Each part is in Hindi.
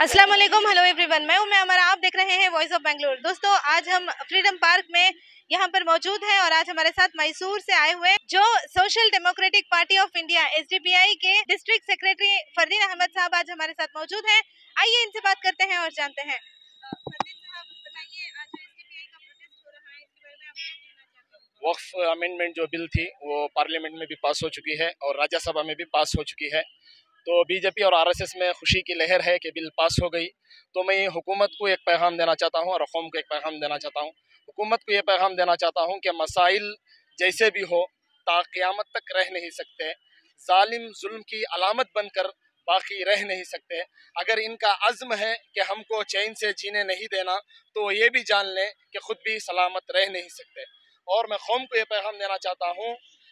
अस्सलाम वालेकुम, हेलो एवरीवन, मैं अमरा, आप देख रहे हैं वॉइस ऑफ बेंगलुरु। दोस्तों, आज हम फ्रीडम पार्क में यहाँ पर मौजूद हैं और आज हमारे साथ मैसूर से आए हुए जो social democratic party of India SDPI के डिस्ट्रिक्ट सेक्रेटरी फरदीन अहमद साहब आज हमारे साथ मौजूद हैं। आइए इनसे बात करते हैं और जानते हैं। फरदीन साहब, बताइए, आज SDPI का प्रोटेस्ट हो रहा है, इसके बारे में आप क्या कहना चाहते हैं? वक्फ अमेंडमेंट जो बिल थी वो पार्लियामेंट में भी पास हो चुकी है और राज्यसभा में भी पास हो चुकी है। तो बीजेपी और RSS में खुशी की लहर है कि बिल पास हो गई। तो मैं हुकूमत को एक पैगाम देना चाहता हूँ और कौम को एक पैगाम देना चाहता हूँ। हुकूमत को ये पैगाम देना चाहता हूँ कि मसाइल जैसे भी हो ता क़यामत तक रह नहीं सकते, जालिम जुल्म की अलामत बनकर बाकी रह नहीं सकते। अगर इनका अज़्म है कि हमको चैन से जीने नहीं देना तो ये भी जान लें कि ख़ुद भी सलामत रह नहीं सकते। और मैं कौम को ये पैगाम देना चाहता हूँ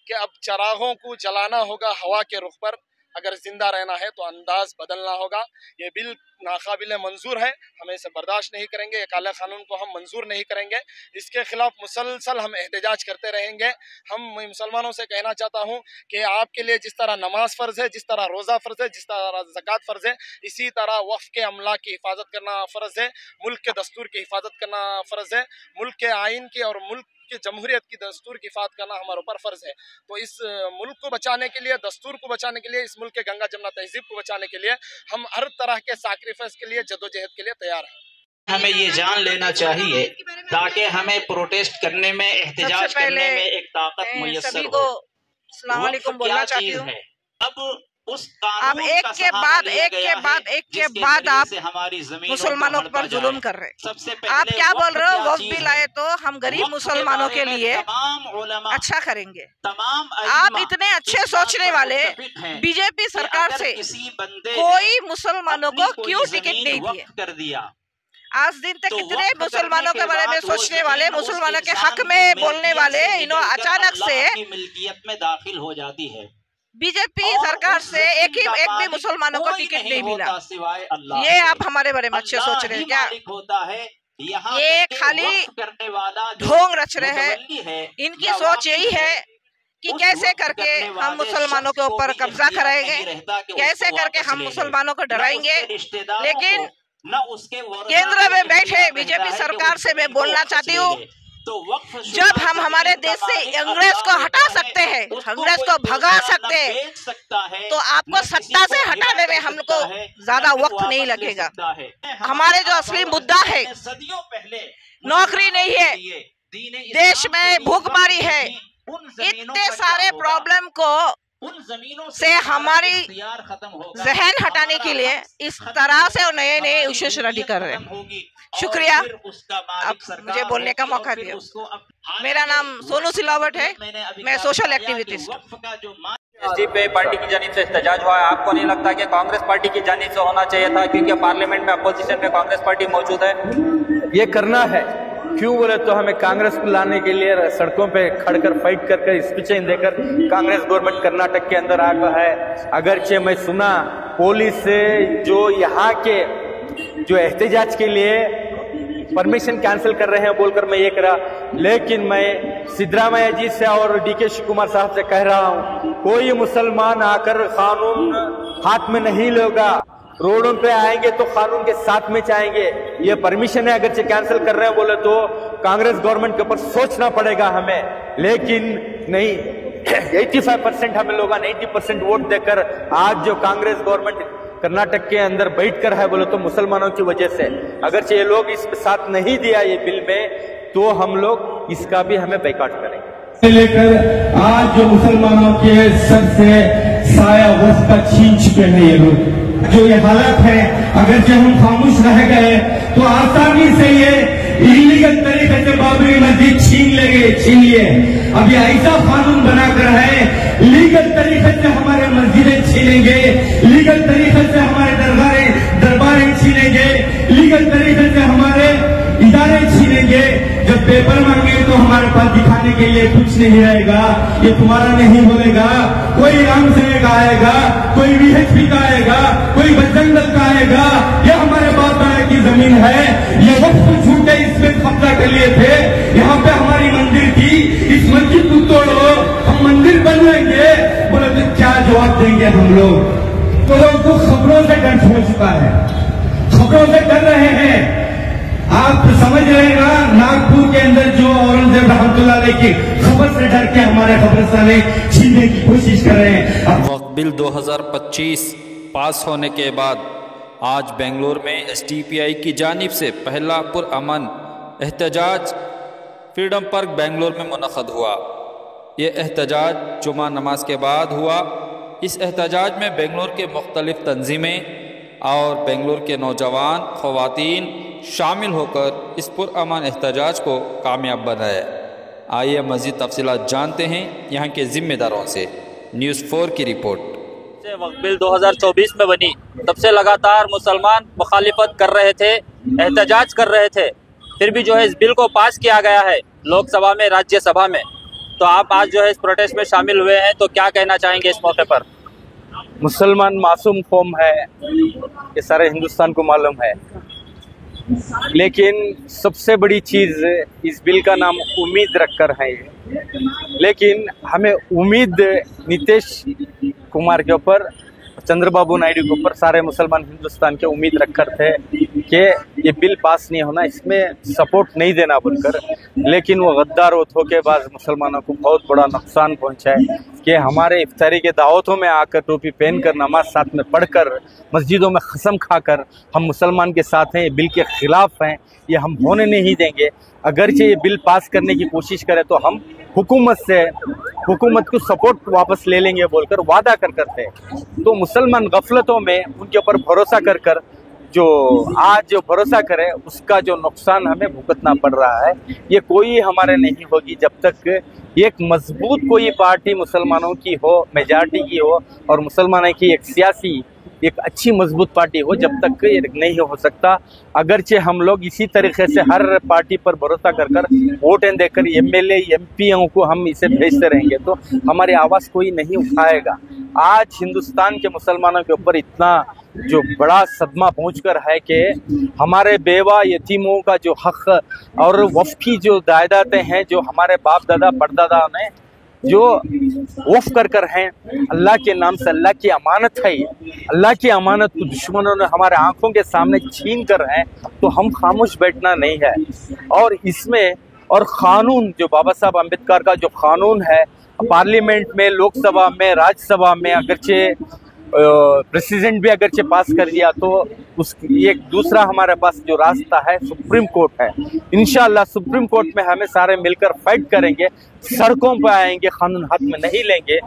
कि अब चरागों को जलाना होगा हवा के रुख पर, अगर जिंदा रहना है तो अंदाज बदलना होगा। ये बिल नाकाबिल मंजूर है, हम इसे बर्दाश्त नहीं करेंगे। काला कानून को हम मंजूर नहीं करेंगे। इसके खिलाफ मुसलसल हम एहतजाज करते रहेंगे। मैं मुसलमानों से कहना चाहता हूँ कि आपके लिए जिस तरह नमाज फ़र्ज़ है, जिस तरह रोज़ा फ़र्ज़ है, जिस तरह ज़कात फ़र्ज़ है, इसी तरह वफ़ के अमला की हिफाजत करना फ़र्ज़ है, मुल्क के दस्तूर की हिफाजत करना फ़र्ज़ है, मुल्क के आइन की और मुल्क कि जमहूरियत की दस्तूर की हिफाजत करना हमारे ऊपर फ़र्ज़ है। तो इस मुल्क को बचाने के लिए, दस्तूर को बचाने के लिए, इस मुल्क के गंगा जमुना तहजीब को बचाने के लिए हम हर तरह के सैक्रिफाइस के लिए, जद्दोजहद के लिए तैयार हैं। हमें ये जान लेना चाहिए ताकि हमें प्रोटेस्ट करने में, एहतजाज करने में एक ताकत मुयस्सर हो। अस्सलाम वालेकुम बोलना चाहती हूँ। अब उस आप एक के बाद आप हमारी जमीन मुसलमानों पर जुल्म कर रहे हैं। आप क्या बोल रहे हो? वक्त बिल आए तो हम गरीब मुसलमानों के लिए अच्छा करेंगे। आप इतने अच्छे सोचने वाले बीजेपी सरकार से कोई मुसलमानों को क्यों टिकट नहीं दिया? आज दिन तक कितने मुसलमानों के बारे में सोचने वाले, मुसलमानों के हक में बोलने वाले, इन्होंने अचानक से मिल्कियत में दाखिल हो जाती है। बीजेपी सरकार से एक भी मुसलमानों को टिकट नहीं मिला। ये आप हमारे बारे में अच्छे सोच रहे हैं क्या? ये खाली ढोंग रच रहे हैं। इनकी सोच यही है कि कैसे करके हम मुसलमानों के ऊपर कब्जा कराएंगे, कैसे करके हम मुसलमानों को डराएंगे। लेकिन केंद्र में बैठे बीजेपी सरकार से मैं बोलना चाहती हूँ, जब हम हमारे देश से अंग्रेज को हटा सकते हैं, अंग्रेज को भगा सकते हैं, तो आपको सत्ता से हटाने में हमको ज्यादा वक्त नहीं लगेगा। हमारे जो असली मुद्दा है, नौकरी नहीं है, देश में भूखमरी है, इतने सारे प्रॉब्लम को से हमारी जहन हटाने के लिए इस तरह से नए नए इश्यूज रेडी कर रहे हैं। शुक्रिया, अब मुझे बोलने का मौका दिया। मेरा नाम सोनू सिलावट है, मैं सोशल एक्टिविस्ट हूँ। SDPI पार्टी की जानिब से एहतजाज हुआ है। आपको नहीं लगता कि कांग्रेस पार्टी की जानिब से होना चाहिए था, क्योंकि पार्लियामेंट में अपोजिशन में कांग्रेस पार्टी मौजूद है? ये करना है, क्यों बोले तो हमें कांग्रेस को लाने के लिए सड़कों पे खड़कर फाइट कर स्पीचें देकर कांग्रेस गवर्नमेंट कर्नाटक के अंदर आ गया है। अगरचे मैं सुना पुलिस से जो यहाँ के जो एहतजाज के लिए परमिशन कैंसिल कर रहे हैं बोलकर मैं ये करा, लेकिन मैं सिद्धरामैया जी से और DK शिवकुमार साहब से कह रहा हूँ, कोई मुसलमान आकर कानून हाथ में नहीं लेगा। रोडों पे आएंगे तो कानून के साथ में जाएंगे। ये परमिशन है, अगर कैंसिल कर रहे हैं बोले तो कांग्रेस गवर्नमेंट के ऊपर सोचना पड़ेगा हमें। लेकिन नहीं, 85% हमें लोग 90% वोट देकर आज जो कांग्रेस गवर्नमेंट कर्नाटक के अंदर बैठकर है बोले तो मुसलमानों की वजह से, अगर ये लोग इस साथ नहीं दिया ये बिल में तो हम लोग इसका भी हमें बैकआउट करेंगे। लेकर आज जो मुसलमानों के सर से साया वस्ता छीन चुके हैं ये लोग, जो ये हालत है, अगर जब हम खामोश रह गए तो आसानी से ये इलीगल तरीके से बाबरी मस्जिद छीन लिए। अब ये ऐसा कानून बनाकर है, लीगल तरीके से हमारे मस्जिदें छीनेंगे, लीगल तरीके से हमारे दरबारें छीनेंगे, लीगल तरीके से हमारे इदारे छीनेंगे। जब पेपर मांगे तो हमारे पास दिखाने के लिए कुछ नहीं रहेगा। ये तुम्हारा नहीं होगा, कोई राम सेवक का आएगा, कोई VHP का आएगा, कोई बजरंग दल का आएगा। ये हमारे बाप दादा की जमीन है, ये वक्त झूठे इसमें कब्जा कर लिए थे। यहाँ पे हमारी मंदिर थी, इस मस्जिद को तोड़ो, हम मंदिर बनवाएंगे बोले तो क्या जवाब देंगे हम लोग? तो लोगों को खबरों से डर हो चुका है। समझ रहे ना, नागपुर के अंदर जो औरंगजेब रहमतुल्लाह अलैह की खबर से डर के हमारे खबरस्ताने छीनने की कोशिश कर रहे हैं। वक्फ बिल 2025 पास होने के बाद आज बेंगलुरु में SDPI की जानिब से पहला पुरअमन एहतजाज फ्रीडम पार्क बेंगलुरु में मुनक़द हुआ। ये एहतजाज जुमा नमाज के बाद हुआ। इस एहतजाज में बेंगलुरु के मुख्तलिफ़ तंजीमें और बेंगलुरु के नौजवान ख़वातीन शामिल होकर इस पुरअमन एहतजाज को कामयाब बनाया। आइए मज़ीद तफसीलात जानते हैं यहाँ के ज़िम्मेदारों से। न्यूज़ 4 की रिपोर्ट। वक्फ बिल 2024 में बनी तब से लगातार मुसलमान मुखालिफत कर रहे थे, एहतजाज कर रहे थे, फिर भी जो है इस बिल को पास किया गया है लोकसभा में, राज्यसभा में। तो आप आज जो है इस प्रोटेस्ट में शामिल हुए हैं, तो क्या कहना चाहेंगे इस मौके पर? मुसलमान मासूम कौम है, ये सारे हिंदुस्तान को मालूम है, लेकिन सबसे बड़ी चीज़ इस बिल का नाम उम्मीद रखकर है। लेकिन हमें उम्मीद नीतीश कुमार के ऊपर, चंद्रबाबू नायडू के ऊपर सारे मुसलमान हिंदुस्तान के उम्मीद रखकर थे कि ये बिल पास नहीं होना, इसमें सपोर्ट नहीं देना बोलकर। लेकिन वो गद्दार और धोखेबाज मुसलमानों को बहुत बड़ा नुकसान पहुंचा है कि हमारे इफ्तारी के दावतों में आकर टोपी पहनकर नमाज साथ में पढ़कर मस्जिदों में कसम खाकर हम मुसलमान के साथ हैं, ये बिल के ख़िलाफ़ हैं, ये हम होने नहीं देंगे। अगरचे ये बिल पास करने की कोशिश करें तो हम हुकूमत को सपोर्ट वापस ले लेंगे बोलकर वादा कर करते हैं। तो मुसलमान गफलतों में उनके ऊपर भरोसा कर कर जो आज जो भरोसा करे उसका जो नुकसान हमें भुगतना पड़ रहा है, ये कोई हमारे नहीं होगी जब तक एक मजबूत कोई पार्टी मुसलमानों की हो, मेजॉरिटी की हो, और मुसलमानों की एक सियासी एक अच्छी मजबूत पार्टी हो, जब तक ये नहीं हो सकता। अगरचे हम लोग इसी तरीके से हर पार्टी पर भरोसा कर कर वोटें देकर MLA MPओं को हम इसे भेजते रहेंगे तो हमारी आवाज़ कोई नहीं उठाएगा। आज हिंदुस्तान के मुसलमानों के ऊपर इतना जो बड़ा सदमा पहुंचकर है कि हमारे बेवा यतीमों का जो हक और वफ़ की जो जायदादें हैं, जो हमारे बाप दादा परदादा ने जो वफ़ कर कर हैं, अल्लाह के नाम से, अल्लाह की अमानत है, अल्लाह की अमानत को दुश्मनों ने हमारे आंखों के सामने छीन कर हैं, तो हम खामोश बैठना नहीं है। और इसमें और क़ानून जो बाबा साहब अम्बेडकर का जो क़ानून है, पार्लियामेंट में, लोकसभा में, राज्यसभा में अगरचे प्रेसिडेंट भी अगरचे पास कर दिया तो एक दूसरा हमारे पास जो रास्ता है सुप्रीम कोर्ट है। इंशाअल्लाह सुप्रीम कोर्ट में हमें सारे मिलकर फाइट करेंगे, सड़कों पर आएंगे, कानून हाथ में नहीं लेंगे,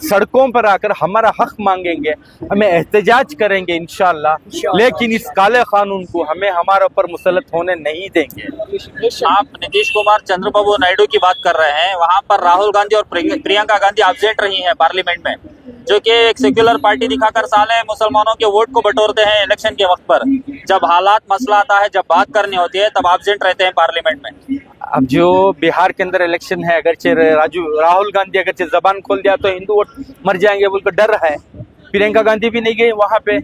सड़कों पर आकर हमारा हक मांगेंगे, हमें एहतजाज करेंगे इंशाअल्लाह। लेकिन इस काले कानून को हमें हमारे ऊपर मुसलत होने नहीं देंगे। आप नीतीश कुमार, चंद्रबाबू नायडू की बात कर रहे हैं, वहाँ पर राहुल गांधी और प्रियंका गांधी एब्सेंट रही हैं पार्लियामेंट में, जो कि एक सेक्युलर पार्टी दिखाकर साले मुसलमानों के वोट को बटोरते हैं इलेक्शन के वक्त पर। जब हालात मसला आता है, जब बात करनी होती है, तब एब्सेंट रहते हैं पार्लियामेंट में। अब जो बिहार के अंदर इलेक्शन है, अगरचे राहुल गांधी अगरचे जबान खोल दिया तो हिंदू वोट मर जाएंगे बोलकर डर है। प्रियंका गांधी भी नहीं गई वहाँ पे,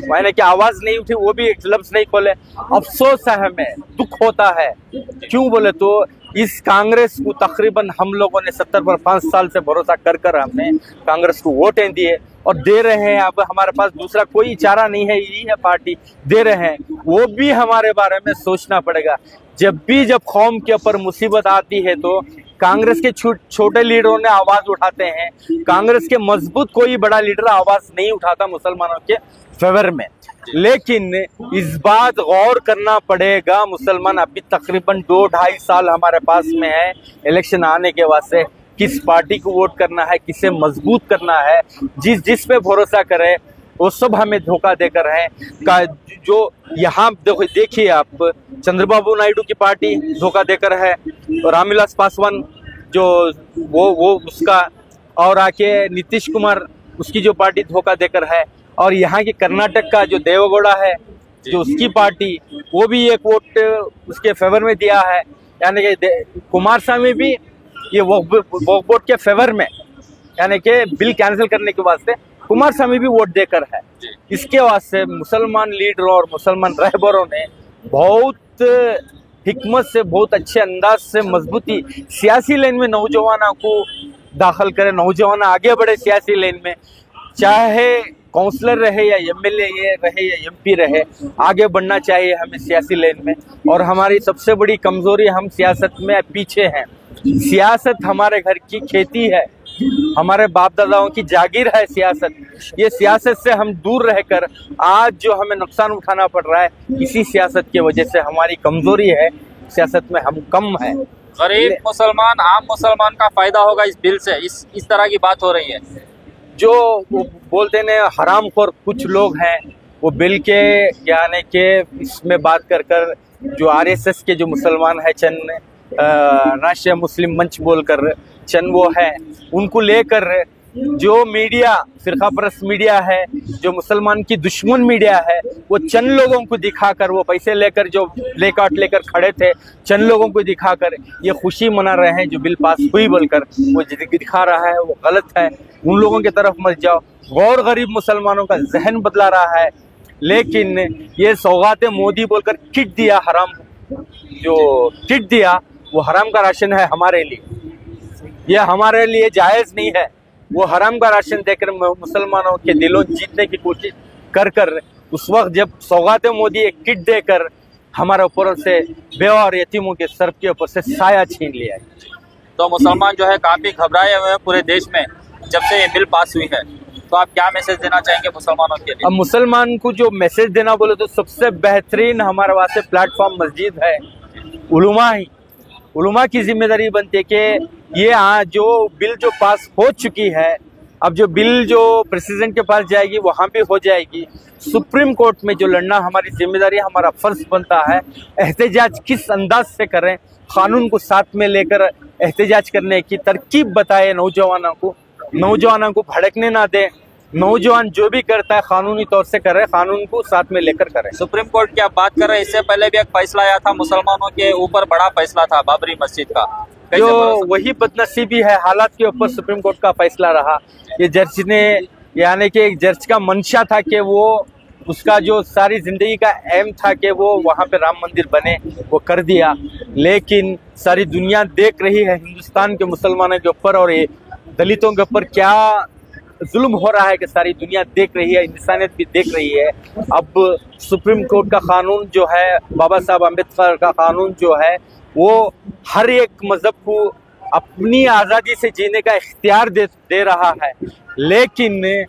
मैंने की आवाज नहीं उठी, वो भी एक लफ्ज नहीं खोले। अफसोस है, हमें दुख होता है। क्यों बोले तो इस कांग्रेस को तकरीबन हम लोगों ने 70 पर 5 साल से भरोसा कर कर हमने कांग्रेस को वोटें दिए और दे रहे हैं। अब हमारे पास दूसरा कोई चारा नहीं है, यही है पार्टी दे रहे हैं। वो भी हमारे बारे में सोचना पड़ेगा। जब कौम के ऊपर मुसीबत आती है तो कांग्रेस के छोटे लीडरों ने आवाज उठाते हैं, कांग्रेस के मजबूत कोई बड़ा लीडर आवाज नहीं उठाता मुसलमानों के फेवर में। लेकिन इस बात गौर करना पड़ेगा, मुसलमान अभी तकरीबन 2-2.5 साल हमारे पास में है इलेक्शन आने के वास्ते, किस पार्टी को वोट करना है, किसे मजबूत करना है, जिस पे भरोसा करे वो सब हमें धोखा देकर है। जो यहाँ देखिए आप, चंद्रबाबू नायडू की पार्टी धोखा देकर है, रामविलास पासवान जो वो उसका, और आके नीतीश कुमार उसकी जो पार्टी धोखा देकर है, और यहाँ की कर्नाटक का जो देवेगौड़ा है जो उसकी पार्टी, वो भी एक वोट उसके फेवर में दिया है। यानी कि कुमारस्वामी भी ये वक्फ बोर्ड के फेवर में, यानी कि बिल कैंसिल करने के वास्ते कुमारस्वामी भी वोट देकर है। इसके वास्ते मुसलमान लीडरों और मुसलमान रहबरों ने बहुत हिकमत से, बहुत अच्छे अंदाज से, मजबूती सियासी लाइन में नौजवानों को दाखिल करें, नौजवान आगे बढ़े सियासी लाइन में, चाहे काउंसलर रहे या एमएलए रहे या एमपी रहे, आगे बढ़ना चाहिए हमें सियासी लेन में। और हमारी सबसे बड़ी कमजोरी, हम सियासत में पीछे हैं। सियासत हमारे घर की खेती है, हमारे बाप दादाओं की जागीर है सियासत। ये सियासत से हम दूर रहकर आज जो हमें नुकसान उठाना पड़ रहा है, इसी सियासत की वजह से हमारी कमजोरी है, सियासत में हम कम है। गरीब मुसलमान, आम मुसलमान का फायदा होगा इस बिल से, इस तरह की बात हो रही है। जो वो बोलते हैं हरामखोर कुछ लोग हैं, वो बिल के यानी के इसमें बात कर जो आरएसएस के जो मुसलमान है, चंद राष्ट्रीय मुस्लिम मंच बोलकर चंद वो है, उनको लेकर जो मीडिया, फिरका परस्त मीडिया है, जो मुसलमान की दुश्मन मीडिया है, वो चंद लोगों को दिखाकर, वो पैसे लेकर जो प्ले कार्ड लेकर खड़े थे, चंद लोगों को दिखाकर ये खुशी मना रहे हैं जो बिल पास हुई बोलकर वो दिखा रहा है, वो गलत है। उन लोगों की तरफ मत जाओ। गौर गरीब मुसलमानों का जहन बदला रहा है, लेकिन ये सौगातें मोदी बोलकर किट दिया, हराम जो किट दिया वो हराम का राशन है हमारे लिए, ये हमारे लिए जायज़ नहीं है। वो हराम का राशन देकर मुसलमानों के दिलों जीतने की कोशिश कर उस वक्त जब सौगातें मोदी एक किट देकर हमारे ऊपर से बेवा और यतीमों के सर के ऊपर से साया छीन लिया है। तो मुसलमान जो है काफ़ी घबराए हुए हैं पूरे देश में जब से ये बिल पास हुई है, तो आप क्या मैसेज देना चाहेंगे मुसलमानों के लिए? अब मुसलमान को जो मैसेज देना बोले तो सबसे बेहतरीन हमारे वास्ते प्लेटफॉर्म मस्जिद है, उलमा ही। उलमा की जिम्मेदारी बनती है कि ये जो बिल जो पास हो चुकी है, अब जो बिल जो प्रेसिडेंट के पास जाएगी वहाँ भी हो जाएगी, सुप्रीम कोर्ट में जो लड़ना हमारी जिम्मेदारी, हमारा फर्ज बनता है। एहतजाज किस अंदाज से करें, कानून को साथ में लेकर एहतजाज करने की तरकीब बताए नौजवानों को भड़कने ना दें। नौजवान जो भी करता है कानूनी तौर से करे, कानून को साथ में लेकर करे। सुप्रीम कोर्ट की आप बात कर रहे हैं, इससे पहले भी एक फैसला आया था मुसलमानों के ऊपर, बड़ा फैसला था बाबरी मस्जिद का, जो वही बदनसीबी है, हालात के ऊपर सुप्रीम कोर्ट का फैसला रहा। ये जज ने यानी कि एक जज का मंशा था कि वो उसका जो सारी जिंदगी का एम था कि वो वहाँ पे राम मंदिर बने, वो कर दिया। लेकिन सारी दुनिया देख रही है हिंदुस्तान के मुसलमानों के ऊपर और ये दलितों के ऊपर क्या जुल्म हो रहा है कि सारी दुनिया देख रही है, इंसानियत भी देख रही है। अब सुप्रीम कोर्ट का कानून जो है, बाबा साहब अम्बेडकर का कानून जो है, वो हर एक मजहब को अपनी आज़ादी से जीने का इख्तियार दे रहा है। लेकिन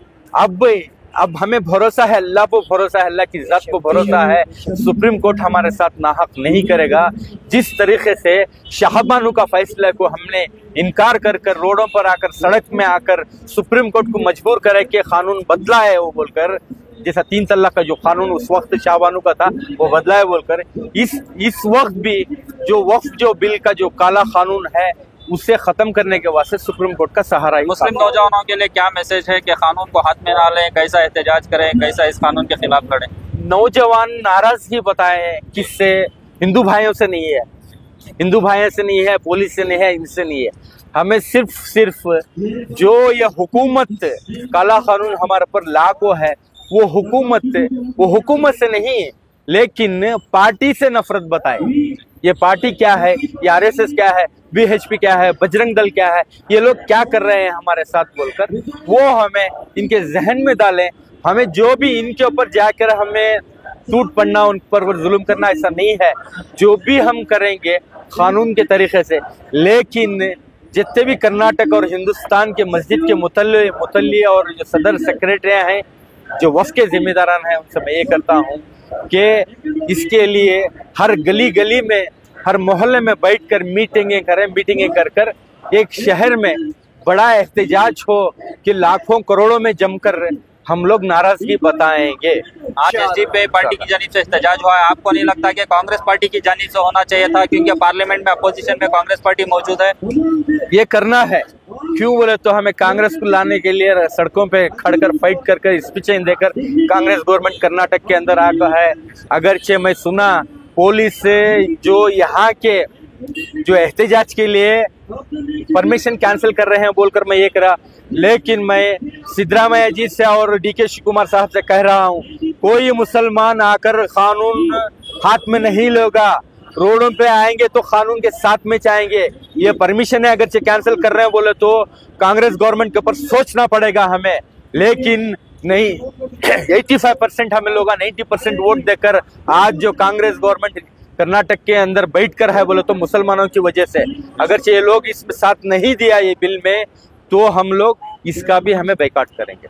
अब हमें भरोसा है, अल्लाह को भरोसा है, अल्लाह की ज़ात को भरोसा है, सुप्रीम कोर्ट हमारे साथ नाहक नहीं करेगा। जिस तरीके से शाहबानू का फैसले को हमने इनकार कर रोडों पर आकर, सड़क में आकर सुप्रीम कोर्ट को मजबूर करे कि कानून बदला है वो बोलकर, जैसा 3 तलाक का जो कानून उस वक्त शाहबानू का था वो बदला है बोलकर, इस वक्त भी जो वक्फ जो बिल का जो काला कानून है उसे खत्म करने के वास्ते सुप्रीम कोर्ट का सहारा। मुस्लिम नौजवानों के लिए क्या मैसेज है कि कानून को हाथ में ना लें, कैसा एहतजाज करें, कैसा इस कानून के खिलाफ लड़ें? नौजवान नाराजगी बताएं, किससे? हिंदू भाइयों से नहीं है, हिंदू भाइयों से नहीं है, पुलिस से नहीं है, इनसे नहीं है। हमें सिर्फ जो ये हुकूमत काला कानून हमारे पर लागू है, वो हुकूमत से नहीं, लेकिन पार्टी से नफरत बताए। ये पार्टी क्या है, ये आरएसएस क्या है, बीएचपी क्या है, बजरंग दल क्या है, ये लोग क्या कर रहे हैं हमारे साथ बोलकर, वो हमें इनके जहन में डालें। हमें जो भी इनके ऊपर जाकर हमें टूट पड़ना, उन पर जुल्म करना, ऐसा नहीं है। जो भी हम करेंगे कानून के तरीके से। लेकिन जितने भी कर्नाटक और हिंदुस्तान के मस्जिद के मुतल्ली और जो सदर सेक्रेटरी हैं, जो वफ़ के जिम्मेदारान हैं, उनसे मैं ये करता हूँ कि इसके लिए हर गली में, हर मोहल्ले में बैठकर मीटिंगें कर एक शहर में बड़ा एहतजाज हो कि लाखों करोड़ों में जमकर हम लोग नाराजगी बताएंगे। आज एसडीपीआई पार्टी की जानिब से एहतजाज हुआ है, आपको नहीं लगता कि कांग्रेस पार्टी की जानिब से होना चाहिए था, क्योंकि पार्लियामेंट में अपोजिशन में कांग्रेस पार्टी मौजूद है? ये करना है, क्यों बोले तो हमें कांग्रेस को लाने के लिए सड़कों पे खड़कर फाइट कर स्पीचें देकर कांग्रेस गवर्नमेंट कर्नाटक के अंदर आकर है। अगरचे मैं सुना पुलिस से जो यहाँ के जो एहतजाज के लिए परमिशन कैंसिल कर रहे हैं बोलकर मैं ये करा, लेकिन मैं सिद्धरामैया जी से और डीके शिवकुमार साहब से कह रहा हूँ, कोई मुसलमान आकर कानून हाथ में नहीं लेगा, रोडों पे आएंगे तो कानून के साथ में चाहेंगे। ये परमिशन है, अगर कैंसिल कर रहे हैं बोले तो कांग्रेस गवर्नमेंट के ऊपर सोचना पड़ेगा हमें। लेकिन नहीं 85% हमें लोग 90% वोट देकर आज जो कांग्रेस गवर्नमेंट कर्नाटक के अंदर बैठकर है बोले तो मुसलमानों की वजह से। अगर ये लोग इसमें साथ नहीं दिया ये बिल में तो हम लोग इसका भी हमें बैकआउट करेंगे।